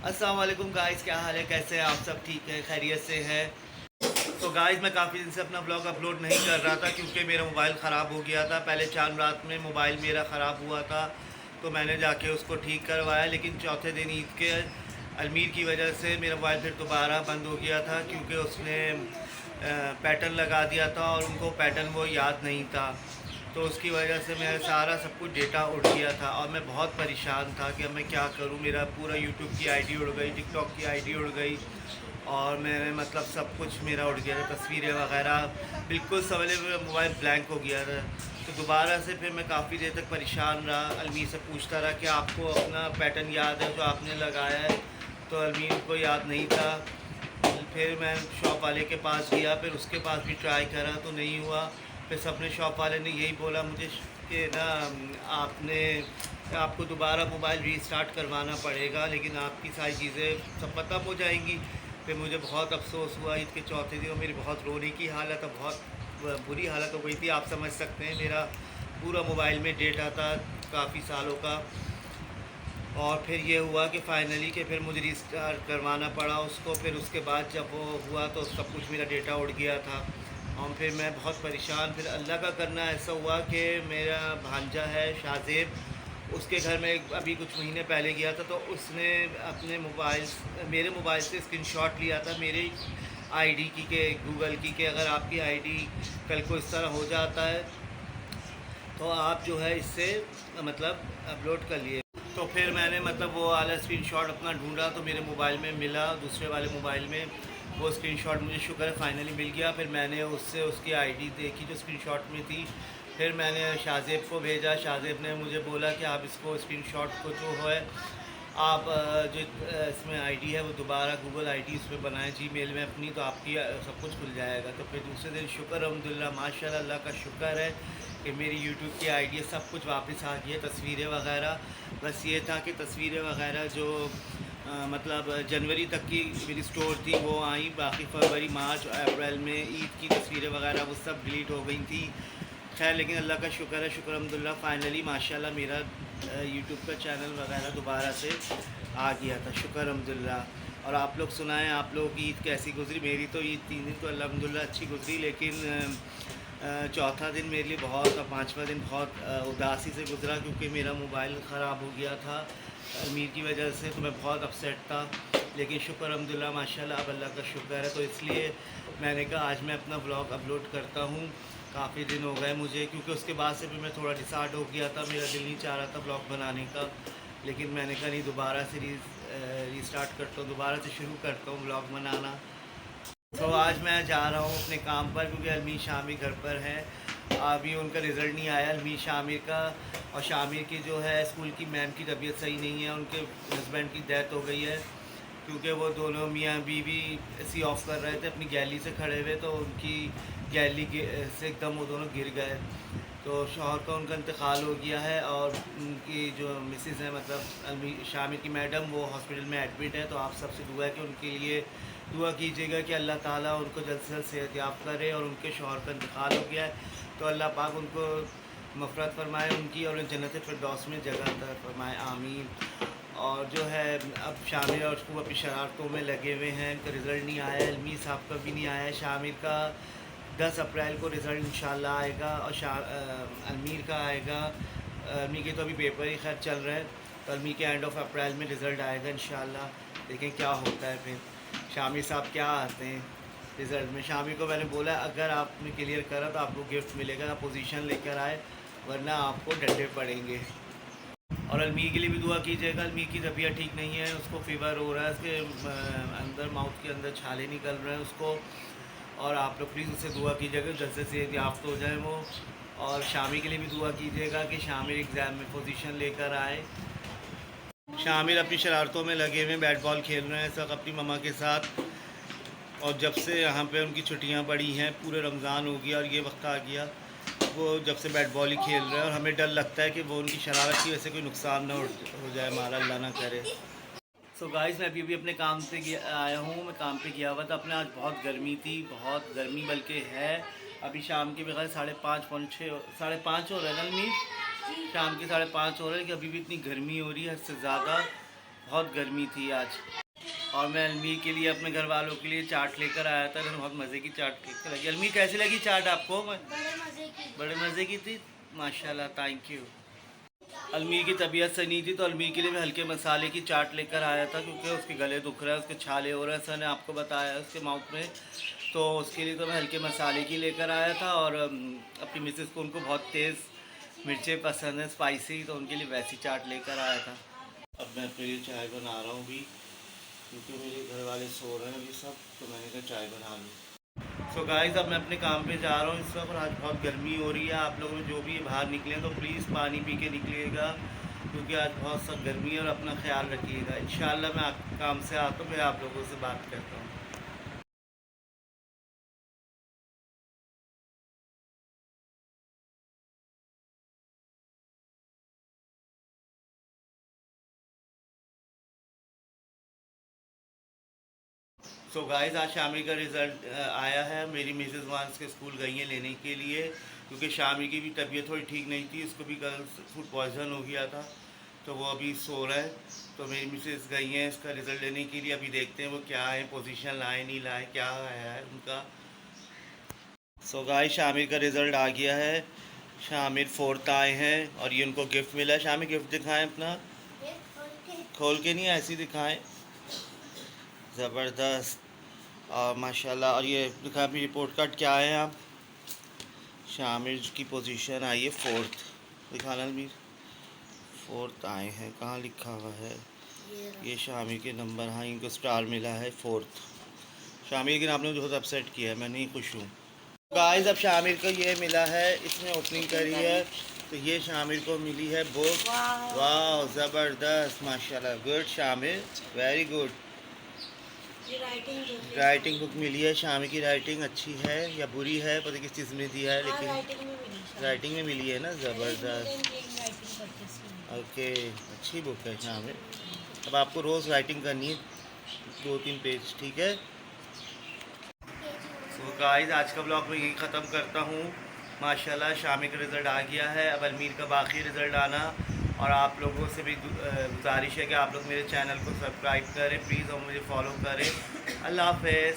अस्सलाम वालेकुम गाइस, क्या हाल है, कैसे हैं आप सब? ठीक है, खैरियत से हैं? तो गाइस मैं काफ़ी दिन से अपना ब्लॉग अपलोड नहीं कर रहा था क्योंकि मेरा मोबाइल ख़राब हो गया था। पहले चांद रात में मोबाइल मेरा ख़राब हुआ था तो मैंने जाके उसको ठीक करवाया, लेकिन चौथे दिन ईद के अलमीर की वजह से मेरा मोबाइल फिर दोबारा बंद हो गया था क्योंकि उसने पैटर्न लगा दिया था और उनको पैटर्न वो याद नहीं था। तो उसकी वजह से मेरा सारा सब कुछ डेटा उड़ गया था और मैं बहुत परेशान था कि अब मैं क्या करूं। मेरा पूरा यूट्यूब की आईडी उड़ गई, टिकटॉक की आईडी उड़ गई और मैंने मतलब सब कुछ मेरा उड़ गया था, तस्वीरें वगैरह बिल्कुल सवेरे मोबाइल ब्लैंक हो गया था। तो दोबारा से फिर मैं काफ़ी देर तक परेशान रहा, अलमीर से पूछता रहा कि आपको अपना पैटर्न याद है जो आपने लगाया है, तो अलमीर को याद नहीं था। फिर मैं शॉप वाले के पास गया, फिर उसके पास भी ट्राई करा तो नहीं हुआ। फिर सबने शॉप वाले ने यही बोला मुझे कि ना आपने आपको दोबारा मोबाइल रीस्टार्ट करवाना पड़ेगा, लेकिन आपकी सारी चीज़ें सब ख़त्म हो जाएंगी। फिर मुझे बहुत अफसोस हुआ। ईद के चौथे दिन मेरी बहुत रोने की हालत है, बहुत बुरी हालत हो गई थी। आप समझ सकते हैं, मेरा पूरा मोबाइल में डेटा था काफ़ी सालों का। और फिर ये हुआ कि फ़ाइनली कि फिर मुझे रिस्टार्ट करवाना पड़ा उसको। फिर उसके बाद जब वो हुआ तो सब कुछ मेरा डेटा उड़ गया था और फिर मैं बहुत परेशान। फिर अल्लाह का करना ऐसा हुआ कि मेरा भांजा है शाहज़ेब, उसके घर में अभी कुछ महीने पहले गया था तो उसने अपने मोबाइल मेरे मोबाइल से स्क्रीनशॉट लिया था मेरे आईडी की के गूगल की, कि अगर आपकी आईडी कल को इस तरह हो जाता है तो आप जो है इससे मतलब अपलोड कर लिए। तो फिर मैंने मतलब वो वाला स्क्रीनशॉट अपना ढूंढा तो मेरे मोबाइल में मिला, दूसरे वाले मोबाइल में वो स्क्रीनशॉट मुझे शुक्र है फाइनली मिल गया। फिर मैंने उससे उसकी आईडी देखी जो स्क्रीनशॉट में थी। फिर मैंने शाहज़ेब को भेजा, शाहज़ेब ने मुझे बोला कि आप इसको स्क्रीनशॉट को जो है आप जो इसमें आईडी है वो दोबारा गूगल आईडी इस पर बनाएं जीमेल में अपनी, तो आपकी सब कुछ खुल जाएगा। तो फिर दूसरे दिन शुक्र अल्हम्दुलिल्लाह माशाल्लाह अल्लाह का शुक्र है कि मेरी यूट्यूब की आईडी सब कुछ वापस आ गई है, तस्वीरें वगैरह। बस ये था कि तस्वीरें वगैरह जो मतलब जनवरी तक की मेरी स्टोर थी वो आई, बाकी फरवरी मार्च और अप्रैल में ईद की तस्वीरें वगैरह वो सब डिलीट हो गई थी। खैर लेकिन अल्लाह का शुक्र है, शुक्र अल्हम्दुलिल्लाह फाइनली माशाल्लाह मेरा यूट्यूब का चैनल वगैरह दोबारा से आ गया था, शुक्र अल्हम्दुलिल्लाह। और आप लोग सुनाएं, आप लोग की ईद कैसी गुजरी? मेरी तो ईद 3 दिन तो अल्हम्दुलिल्लाह अच्छी गुजरी, लेकिन चौथा दिन मेरे लिए बहुत और पाँचवा दिन बहुत उदासी से गुजरा क्योंकि मेरा मोबाइल ख़राब हो गया था अमीर की वजह से। तो मैं बहुत अपसेट था, लेकिन शुक्र अल्हम्दुलिल्लाह माशाल्लाह अब अल्लाह का शुक्र है। तो इसलिए मैंने कहा आज मैं अपना ब्लॉग अपलोड करता हूँ। काफ़ी दिन हो गए मुझे, क्योंकि उसके बाद से भी मैं थोड़ा डिसार्ड हो गया था, मेरा दिल नहीं चाह रहा था ब्लॉग बनाने का। लेकिन मैंने कहा नहीं, दोबारा से रीस्टार्ट करता हूँ, दोबारा से शुरू करता हूँ ब्लॉग बनाना। तो आज मैं जा रहा हूँ अपने काम पर क्योंकि अलमीर शामिर घर पर है। अभी उनका रिज़ल्ट नहीं आया अलमीर शामिर का, और शामिर की जो है स्कूल की मैम की तबीयत सही नहीं है, उनके हस्बैंड की डेथ हो गई है। क्योंकि वो दोनों मियाँ बीवी सी ऑफ कर रहे थे, अपनी गैली से खड़े हुए तो उनकी गैली से एकदम वो दोनों गिर गए। तो शौहर का उनका इंतकाल हो गया है और उनकी जो मिसेस है मतलब अलमीर शामिर की मैडम, वो हॉस्पिटल में एडमिट है। तो आप सबसे दुआ है कि उनके लिए दुआ कीजिएगा कि अल्लाह ताला उनको जल्द से जल्द सेहत याब करे। और उनके शौहर का इंतकाल हो गया है तो अल्लाह पाक उनको मफ़रत फरमाए उनकी और जन्नत फिरदौस में जगह अता फरमाए, आमीन। और जो है अब शामिर और उसको अपनी शरारतों में लगे हुए हैं, इनका रिज़ल्ट नहीं आया, अलमीर साहब का भी नहीं आया है। शामिर का 10 अप्रैल को रिज़ल्ट इंशाल्लाह आएगा और अलमीर का आएगा। अलमीर के तो अभी पेपर ही खैर चल रहे हैं, तो अलमीर के एंड ऑफ अप्रैल में रिज़ल्ट आएगा इंशाल्लाह। देखें क्या होता है। फिर शामिर साहब क्या आते हैं रिज़ल्ट में। शामिर को मैंने बोला अगर आपने क्लियर करा तो आपको गिफ्ट मिलेगा, पोजीशन लेकर आए, वरना आपको डंडे पड़ेंगे। और अलमीर के लिए भी दुआ कीजिएगा, अलमीर की तबीयत ठीक नहीं है, उसको फ़ीवर हो रहा है, उसके अंदर माउथ के अंदर छाले निकल रहे हैं उसको। और आप लोग प्लीज़ उससे दुआ कीजिएगा जल्द से सेहत याफ्त हो जाए वो। और शामिर के लिए भी दुआ कीजिएगा कि शामिर एग्ज़ाम में पोजीशन लेकर आए। शामिर अपनी शरारतों में लगे हुए, बैट बॉल खेल रहे हैं सब अपनी ममा के साथ। और जब से यहाँ पे उनकी छुट्टियाँ पड़ी हैं, पूरे रमज़ान हो गया और ये वक्त आ गया, वो जब से बैट बॉल ही खेल रहे हैं। और हमें डर लगता है कि वो उनकी शरारत की वजह से कोई नुकसान ना हो जाए हमारा, अल्लाह ना करे। सो गाइस मैं अभी अभी अपने काम से आया हूँ, मैं काम पे गया हुआ था अपने। आज बहुत गर्मी थी, बहुत गर्मी बल्कि है। अभी शाम के बगैर 5:30 पौने 6 5:30 हो रहे हैं ना मीट, शाम के 5:30 हो रहे हैं कि अभी भी इतनी गर्मी हो रही है हद से ज़्यादा। बहुत गर्मी थी आज। और मैं अलमीर के लिए, अपने घर वालों के लिए चाट लेकर आया था। मैंने बहुत मज़े की चाट लेकर आई। अलमीर कैसी लगी चाट आपको? बड़े मज़े की थी। माशाल्लाह, थैंक यू। अलमीर की तबीयत सही नहीं थी तो अलमीर के लिए मैं हल्के मसाले की चाट लेकर आया था, क्योंकि उसके गले दुख रहा है, उसके छाले हो रहे हैं, सर ने आपको बताया उसके माउथ में। तो उसके लिए तो मैं हल्के मसाले की लेकर आया था। और अपनी मिसेस को, उनको बहुत तेज़ मिर्चें पसंद है, स्पाइसी, तो उनके लिए वैसी चाट लेकर आया था। अब मैं अपने लिए चाय बना रहा हूँ भी, क्योंकि मेरे घर वाले सो रहे हैं अभी सब, तो मैंने कहा चाय बना लूँ। सो गाइस, अब मैं अपने काम पे जा रहा हूँ इस वक्त। आज बहुत गर्मी हो रही है। आप लोगों में जो भी बाहर निकले तो प्लीज़ पानी पी के निकलिएगा, क्योंकि आज बहुत सख्त गर्मी है। और अपना ख्याल रखिएगा। इंशाल्लाह मैं आप काम से आता हूँ, मैं आप लोगों से बात करता हूँ। सो गाइस, आज शामी का रिज़ल्ट आया है। मेरी मिसेज़ वहाँ के स्कूल गई हैं लेने के लिए, क्योंकि शामी की भी तबीयत थोड़ी ठीक नहीं थी। इसको भी कल फूड पॉइज़न हो गया था, तो वो अभी सो रहा है। तो मेरी मिसेज़ गई हैं इसका रिज़ल्ट लेने के लिए। अभी देखते हैं वो क्या है, पोजीशन लाए नहीं लाए, क्या आया है उनका। सो गाइस, शामिर का रिज़ल्ट आ गया है। शामिर 4th आए हैं और ये उनको गिफ्ट मिला है। शामिर, गिफ्ट दिखाएं अपना। खोल के नहीं, ऐसे ही दिखाएं। ज़बरदस्त, माशाल्लाह। और ये दिखा अपनी रिपोर्ट कार्ड, क्या है आप? शामिर की पोजीशन आई है 4th। दिखाना अलमीर, 4th आए हैं। कहाँ लिखा हुआ है? ये शामिर के नंबर। हाँ, इनको स्टार मिला है 4th। शामिर, लेकिन आपने मुझे बहुत अपसेट किया है, मैं नहीं खुश हूँ। गाइस, अब शामिर को ये मिला है, इसने ओपनिंग करी है, तो ये शामिर को मिली है बुक। वाह, ज़बरदस्त, माशाल्लाह, good Shamir, very good. Writing book मिली है। शामिर की राइटिंग अच्छी है या बुरी है, पता किस चीज़ में दिया है, लेकिन राइटिंग में मिली है ना। ज़बरदस्त, ओके, अच्छी बुक है शामिर। अब आपको रोज़ राइटिंग करनी है, 2-3 पेज, ठीक है। सो गाइस, आज का ब्लॉग मैं यहीं ख़त्म करता हूँ। माशाल्लाह, शामी का रिज़ल्ट आ गया है। अब अलमीर का बाकी रिज़ल्ट आना। और आप लोगों से भी गुजारिश है कि आप लोग मेरे चैनल को सब्सक्राइब करें प्लीज़, और मुझे फॉलो करें। अल्लाह हाफ़िज़।